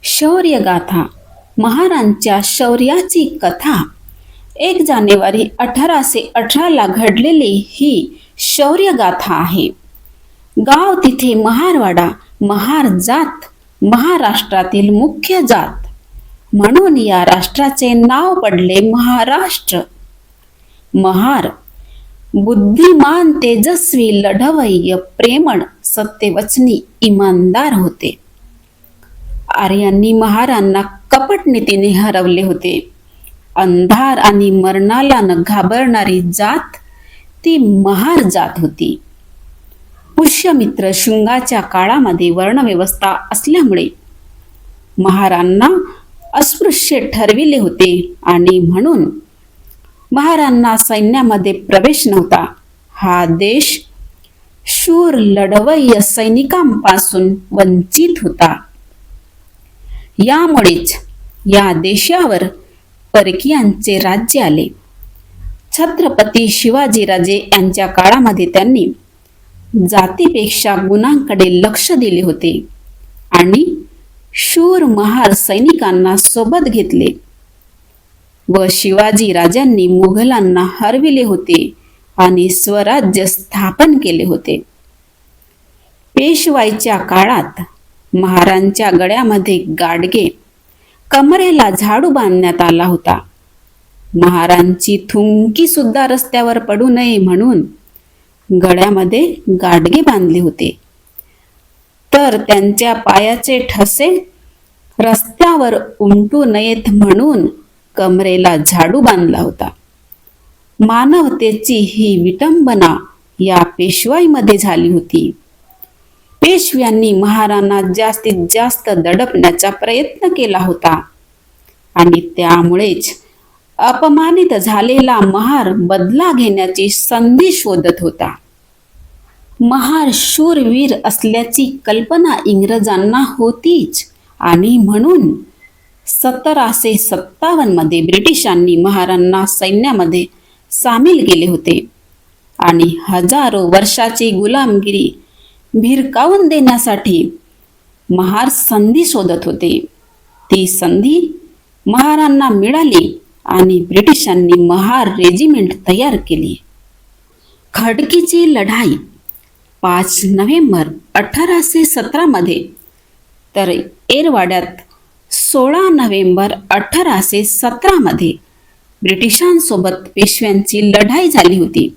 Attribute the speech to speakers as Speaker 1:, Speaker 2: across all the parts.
Speaker 1: शौर्यगाथा. महारांच्या शौर्याची कथा. 1 जानेवारी 1818 घडलेली ही शौर्यगाथा आहे. गाव तिथे महारवाडा. महार जात महाराष्ट्रातील मुख्य जात, म्हणून या राष्ट्राचे नाव पडले महाराष्ट्र. महार बुद्धिमान, तेजस्वी, लढवय्य, प्रेमळ, सत्यवचनी, इमानदार होते. आर्यांनी महारांना कपट नीतीने हरवले होते. अंधार आणि मरणाला न घाबरणारी जात ती महार जात होती. पुष्यमित्र शुंगाच्या काळामध्ये वर्णव्यवस्था असल्यामुळे महारांना अस्पृश्य ठरविले होते आणि म्हणून महारांना सैन्यामध्ये प्रवेश नव्हता. हा देश शूर लढवय्य सैनिकांपासून वंचित होता. यामुळेच या देशावर परकीयांचे राज्य आले. छत्रपती शिवाजीराजे यांच्या काळामध्ये त्यांनी जातीपेक्षा गुणांकडे लक्ष दिले होते आणि शूर महार सैनिकांना सोबत घेतले व शिवाजी राजांनी मुघलांना हरविले होते आणि स्वराज्य स्थापन केले होते. पेशवाईच्या काळात महारांच्या गळ्यामध्ये गाडगे, कमरेला झाडू बांधण्यात आला होता. महारांची थुंकी सुद्धा रस्त्यावर पडू नये म्हणून गळ्यामध्ये गाडगे बांधले होते, तर त्यांच्या पायाचे ठसे रस्त्यावर उमटू नयेत म्हणून कमरेला झाडू बांधला होता. मानवतेची ही विटंबना या पेशवाईमध्ये झाली होती. पेशव्यांनी महारांना जास्तीत जास्त दडपण्याचा प्रयत्न केला होता आणि त्यामुळेच अपमानित झालेला महार बदला घेण्याची संधी शोधत होता. महार शूरवीर असल्याची कल्पना इंग्रजांना होतीच आणि म्हणून 1757 मध्ये ब्रिटिशांनी महारांना सैन्यामध्ये सामील केले होते आणि हजारो वर्षाची गुलामगिरी भिरकावून देण्यासाठी महार संधी शोधत होते. ती संधी महारांना मिळाली आणि ब्रिटिशांनी महार रेजिमेंट तयार केली. खडकीची लढाई 5 नोव्हेंबर 1817 मध्ये तर एरवाड्यात 16 नोव्हेंबर 1817 मध्ये ब्रिटिशांसोबत पेशव्यांची लढाई झाली होती.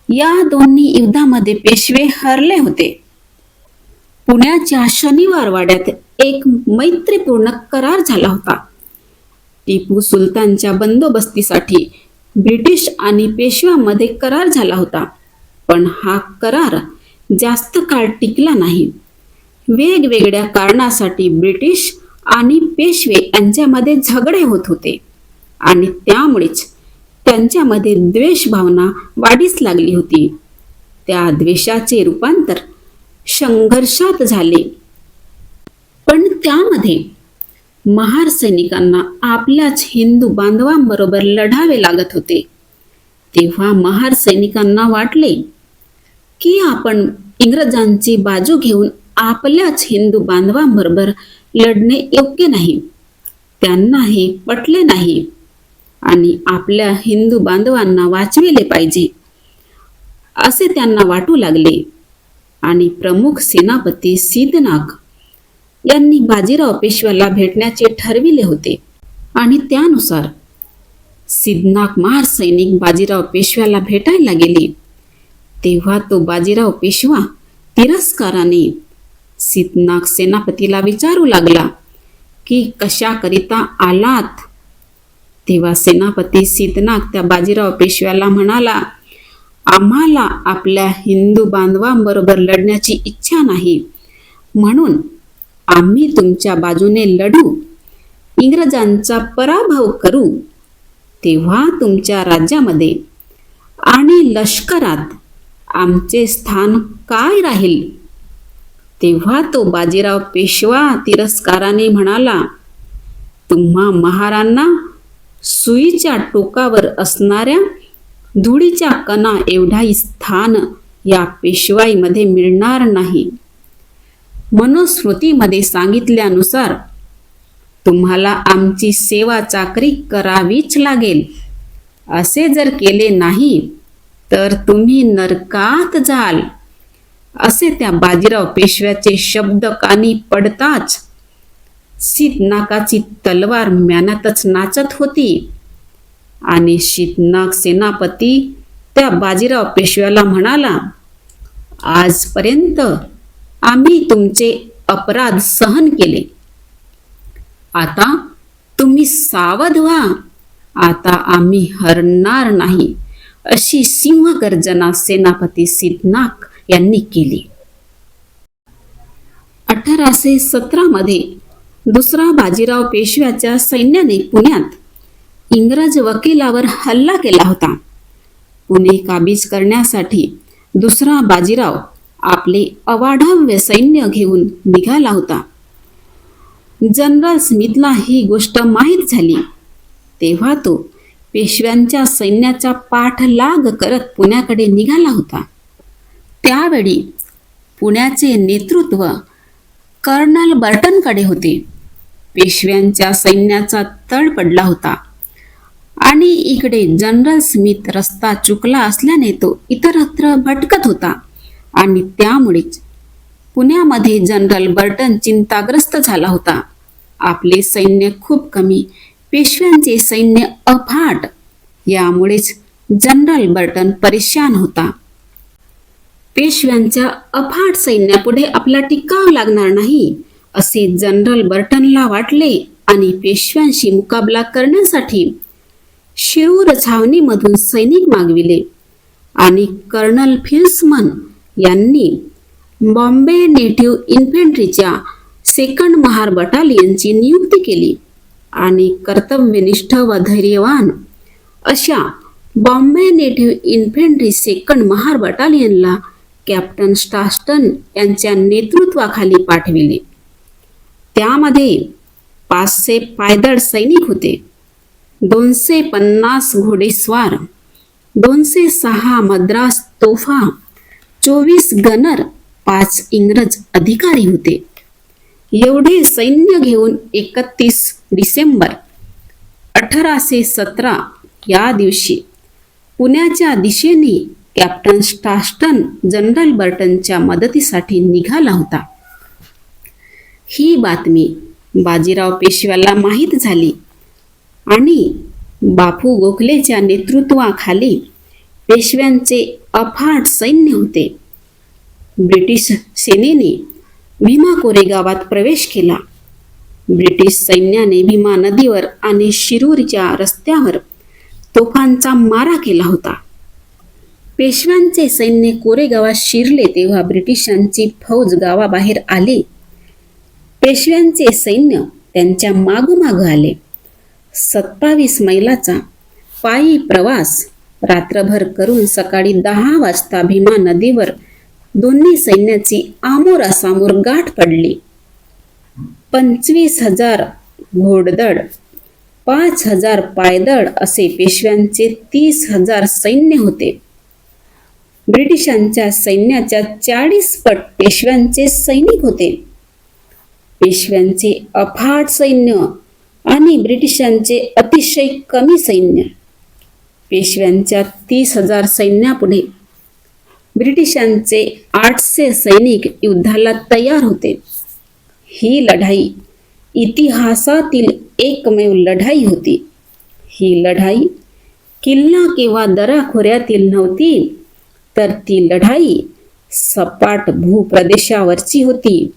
Speaker 1: या दोन्ही युद्धामध्ये पेशवे हरले होते. पुण्याच्या शनिवार वाड्यात एक मैत्रीपूर्ण करार झाला होता. टिपू सुलतानच्या बंदोबस्तीसाठी ब्रिटिश आणि पेशव्यांमध्ये करार झाला होता, पण हा करार जास्त काळ टिकला नाही. वेगवेगळ्या कारणासाठी ब्रिटिश आणि पेशवे यांच्यामध्ये झगडे होत होते आणि त्यामुळेच त्यांच्यामध्ये द्वेष भावना वाढीस लागली होती. त्या द्वेषाचे रूपांतर संघर्षात झाले. पण त्यामध्ये महार सैनिकांना आपल्याच हिंदू बांधवांबरोबर लढावे लागत होते. तेव्हा महार सैनिकांना वाटले की आपण इंग्रजांची बाजू घेऊन आपल्याच हिंदू बांधवांबरोबर लढणे योग्य नाही. त्यांना हे पटले नाही आणि आपल्या हिंदू बांधवांना वाचविले पाहिजे असे त्यांना वाटू लागले आणि प्रमुख सेनापती सिद्धनाग यांनी बाजीराव पेशव्याला भेटण्याचे ठरविले होते आणि त्यानुसार सिद्धनाग महार सैनिक बाजीराव पेशव्याला भेटायला गेले. तेव्हा तो बाजीराव पेशवा तिरस्काराने सिद्धनाग सेनापतीला विचारू लागला की कशाकरिता आलात. तेव्हा सेनापती सिद्धनाग त्या बाजीराव पेशव्याला म्हणाला, आम्हाला आपल्या हिंदू बांधवांबरोबर लढण्याची इच्छा नाही, म्हणून आम्ही तुमच्या बाजूने लढू, इंग्रजांचा पराभव करू. तेव्हा तुमच्या राज्यामध्ये आणि लष्करात आमचे स्थान काय राहील. तेव्हा तो बाजीराव पेशवा तिरस्काराने म्हणाला, तुम्हा महारांना सुईच्या टोकावर असणाऱ्या धुळीच्या कणा एवढाही स्थान या पेशवाईमध्ये मिळणार नाही. मनुस्मृतीमध्ये सांगितल्यानुसार तुम्हाला आमची सेवा चाकरी करावीच लागेल. असे जर केले नाही तर तुम्ही नरकात जाल. असे त्या बाजीराव पेशव्याचे शब्द कानी पडताच शीतनाकाची तलवार म्यानातच नाचत होती आणि शीतनाग सेनापती त्या बाजीराव पेशव्याला म्हणाला, आजपर्यंत आम्ही तुमचे अपराध सहन केले. आता तुम्ही सावध व्हा. आता आम्ही हरणार नाही. अशी सिंहगर्जना सेनापती शीतनाग यांनी केली. 1817 मध्ये दुसरा बाजीराव पेशव्याच्या सैन्याने पुण्यात इंग्रज वकिलावर हल्ला केला होता. पुणे काबीज करण्यासाठी दुसरा बाजीराव आपले अवाढव्य सैन्य घेऊन निघाला होता. जनरल स्मिथला ही गोष्ट माहीत झाली तेव्हा तो पेशव्यांच्या सैन्याचा पाठलाग करत पुण्याकडे निघाला होता. त्यावेळी पुण्याचे नेतृत्व कर्नल बर्टनकडे होते. पेशव्यांच्या सैन्याचा तळ पडला होता आणि इकडे जनरल स्मिथ रस्ता चुकला असल्याने तो इतरत्र भटकत होता आणि त्यामुळेच पुण्यामध्ये जनरल बर्टन चिंताग्रस्त झाला होता. आपले सैन्य खूप कमी, पेशव्यांचे सैन्य अफाट. यामुळेच जनरल बर्टन परेशान होता. पेशव्यांच्या अफाट सैन्यापुढे आपला टिकाव लागणार नाही असे जनरल बर्टनला वाटले आणि पेशव्यांशी मुकाबला करण्यासाठी शिरूर छावणीमधून सैनिक मागविले आणि कर्नल फिल्समन यांनी बॉम्बे नेटिव्ह इन्फंट्रीच्या 2nd महार बटालियनची नियुक्ती केली आणि कर्तव्यनिष्ठ व धैर्यवान अशा Bombay native infantry 2nd Mahar बटालियनला कॅप्टन स्टास्टन यांच्या नेतृत्वाखाली पाठविले. त्यामध्ये 500 पायदळ सैनिक होते, 250 घोडेस्वार, 206 मद्रास तोफा, 24 गनर, 5 इंग्रज अधिकारी होते. एवढे सैन्य घेऊन 31 डिसेंबर 1817 या दिवशी पुण्याच्या दिशेने कॅप्टन स्टास्टन जनरल बर्टनच्या मदतीसाठी निघाला होता. ही बातमी बाजीराव पेशव्याला माहीत झाली आणि बापू गोखलेच्या नेतृत्वाखाली पेशव्यांचे अफाट सैन्य होते. ब्रिटिश सेनेने भीमा कोरेगावात प्रवेश केला. ब्रिटिश सैन्याने भीमा नदीवर आणि शिरूरच्या रस्त्यावर तोफांचा मारा केला होता. पेशव्यांचे सैन्य कोरेगावात शिरले तेव्हा ब्रिटिशांची फौज गावाबाहेर आली. पेशव्यांचे सैन्य त्यांच्या मागोमाग आले. 27 मैलाचा पायी प्रवास रात्रभर करून सकाळी 10 वाजता भीमा नदीवर दोन्ही सैन्याची आमोरासामोर गाठ पडली. 25,000 घोडदळ, 5,000 पायदळ असे पेशव्यांचे 30,000 सैन्य होते. ब्रिटिशांच्या सैन्याच्या 40 पट पेशव्यांचे सैनिक होते. पेशव्यांचे अफाट सैन्य आणि ब्रिटिशांचे अतिशय कमी सैन्य. पेशव्यांच्या 30,000 सैन्यापुढे ब्रिटिशांचे 800 सैनिक युद्धाला तयार होते. ही लढाई इतिहासातील एकमेव लढाई होती. ही लढाई किल्ला किंवा दऱ्याखोऱ्यातील नव्हती, तर ती लढाई सपाट भूप्रदेशावरची होती.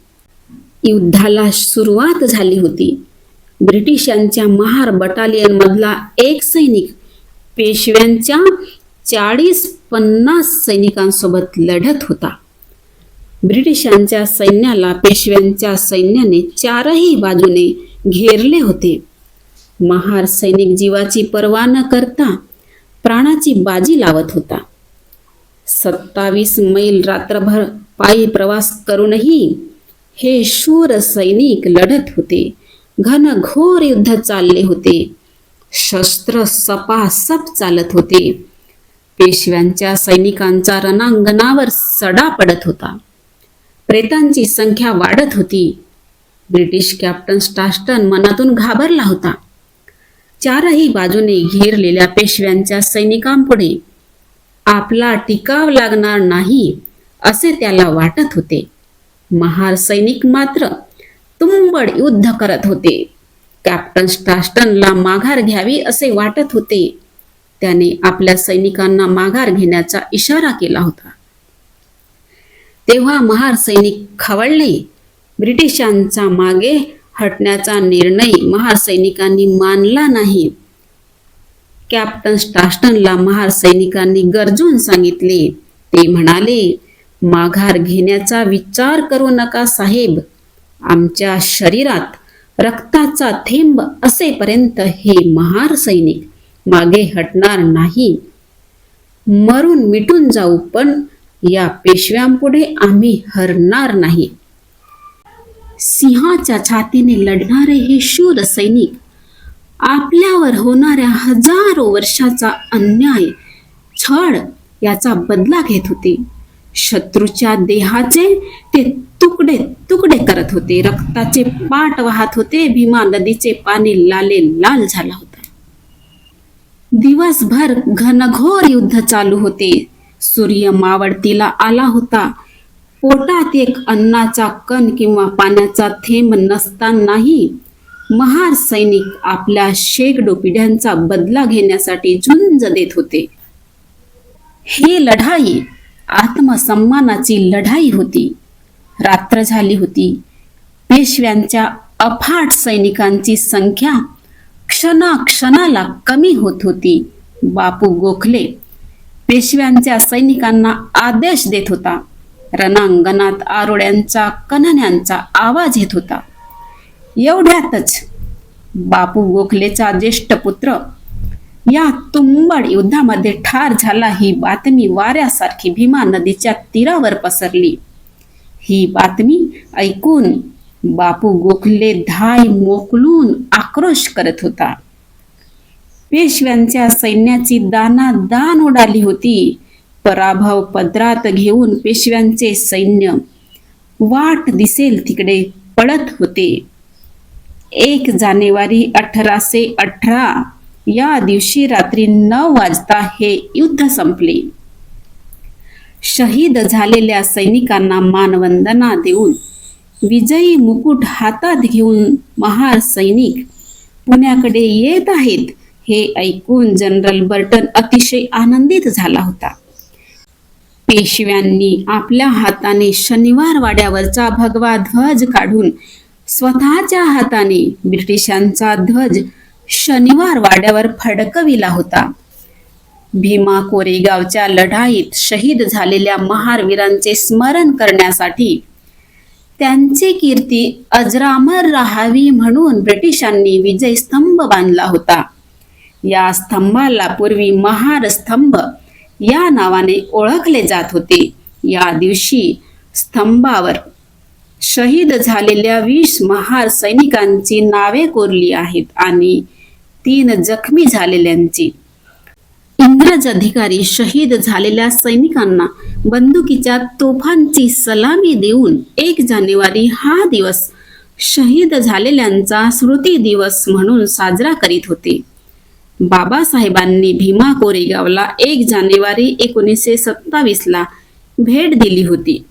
Speaker 1: युद्धाला सुरुवात झाली होती. ब्रिटिशांच्या महार बटालियन मधला एक सैनिक पेशव्यांच्या 40-50 सैनिकांसोबत लढत होता. ब्रिटिशांच्या सैन्याला पेशव्यांच्या सैन्याने 4ही बाजूने घेरले होते. महार सैनिक जीवाची पर्वा न करता प्राणाची बाजी लावत होता. 27 मैल रात्रभर पायी प्रवास करूनही हे शूर सैनिक लढत होते. घनघोर युद्ध चालले होते. शस्त्र सपासप चालत होते. पेशव्यांच्या सैनिकांचा रणांगणावर सडा पडत होता. प्रेतांची संख्या वाढत होती. ब्रिटिश कॅप्टन स्टास्टन मनातून घाबरला होता. चारही बाजूने घेरलेल्या पेशव्यांच्या सैनिकांपुढे आपला टिकाव लागणार नाही असे त्याला वाटत होते. महार सैनिक मात्र तुंबड युद्ध करत होते. कॅप्टन स्टास्टनला माघार घ्यावी असे वाटत होते. त्याने आपल्या सैनिकांना माघार घेण्याचा इशारा केला होता. तेव्हा महार सैनिक खवळले. ब्रिटिशांचा मागे हटण्याचा निर्णय महार सैनिकांनी मानला नाही. कॅप्टन स्टास्टनला महार सैनिकांनी गरजून सांगितले. ते म्हणाले, माघार घेण्याचा विचार करू नका साहेब. आमच्या शरीरात रक्ताचा थेंब असेपर्यंत हे महार सैनिक मागे हटणार नाही. मरून मिटून जाऊ, पण या पेशव्यांपुढे आम्ही हरणार नाही. सिंहाच्या छातीने लढणारे हे शूर सैनिक आपल्यावर होणाऱ्या हजारो वर्षाचा अन्याय, छळ याचा बदला घेत होते. शत्रूच्या देहाचे ते तुकडे तुकडे करत होते. रक्ताचे पाट वाहत होते. भीमा नदीचे पाणी लाले लाल झाला होता. दिवसभर घनघोर युद्ध चालू होते. सूर्य मावळतीला आला होता. पोटात एक अन्नाचा कण किंवा पाण्याचा थेंब नसतानाही महार सैनिक आपल्या शेकडो पिढ्यांचा बदला घेण्यासाठी झुंज देत होते. ही लढाई आत्मसन्मानाची लढाई होती. रात्र झाली होती. पेशव्यांच्या अफाट सैनिकांची संख्या क्षणाक्षणाला कमी होत होती. बापू गोखले पेशव्यांच्या सैनिकांना आदेश देत होता. रणांगणात आरोड्यांचा कणण्यांचा आवाज येत होता. एवढ्यातच बापू गोखलेचा ज्येष्ठ पुत्र या तुंबड युद्धामध्ये ठार झाला ही बातमी वाऱ्यासारखी भीमा नदीच्या तीरावर पसरली. ही बातमी ऐकून बापू गोखले धाय मोकलून आक्रोश करत होता. पेशव्यांच्या सैन्याची दानादान उडाली होती. पराभव पदरात घेऊन पेशव्यांचे सैन्य वाट दिसेल तिकडे पळत होते. 1 जानेवारी 1818 या दिवशी रात्री 9 वाजता हे युद्ध संपले. शहीद झालेल्या सैनिकांना मानवंदना देऊन विजयी मुकुट हातात घेऊन महार सैनिक पुण्याकडे येत आहेत हे ऐकून जनरल बर्टन अतिशय आनंदित झाला होता. पेशव्यांनी आपल्या हाताने शनिवार वाड्यावरचा भगवा ध्वज काढून स्वतःच्या हाताने ब्रिटिशांचा ध्वज शनिवार वाड्यावर फडकविला होता. भीमा कोरेगावच्या लढाईत शहीद झालेल्या महारवीरांचे स्मरण करण्यासाठी त्यांची कीर्ती अजरामर राहावी म्हणून ब्रिटिशांनी विजय स्तंभ बांधला होता. या स्तंभाला पूर्वी महार स्तंभ या नावाने ओळखले जात होते. या दिवशी स्तंभावर शहीद झालेल्या 20 महार सैनिकांची नावे कोरली आहेत आणि 3 जखमी झालेल्यांची. इंग्रज अधिकारी शहीद झालेल्या सैनिकांना बंदुकीच्या तोफांची सलामी देऊन 1 जानेवारी हा दिवस शहीद झालेल्यांचा स्मृती दिवस म्हणून साजरा करीत होते. बाबासाहेबांनी भीमा कोरेगावला 1 जानेवारी 1927 ला भेट दिली होती.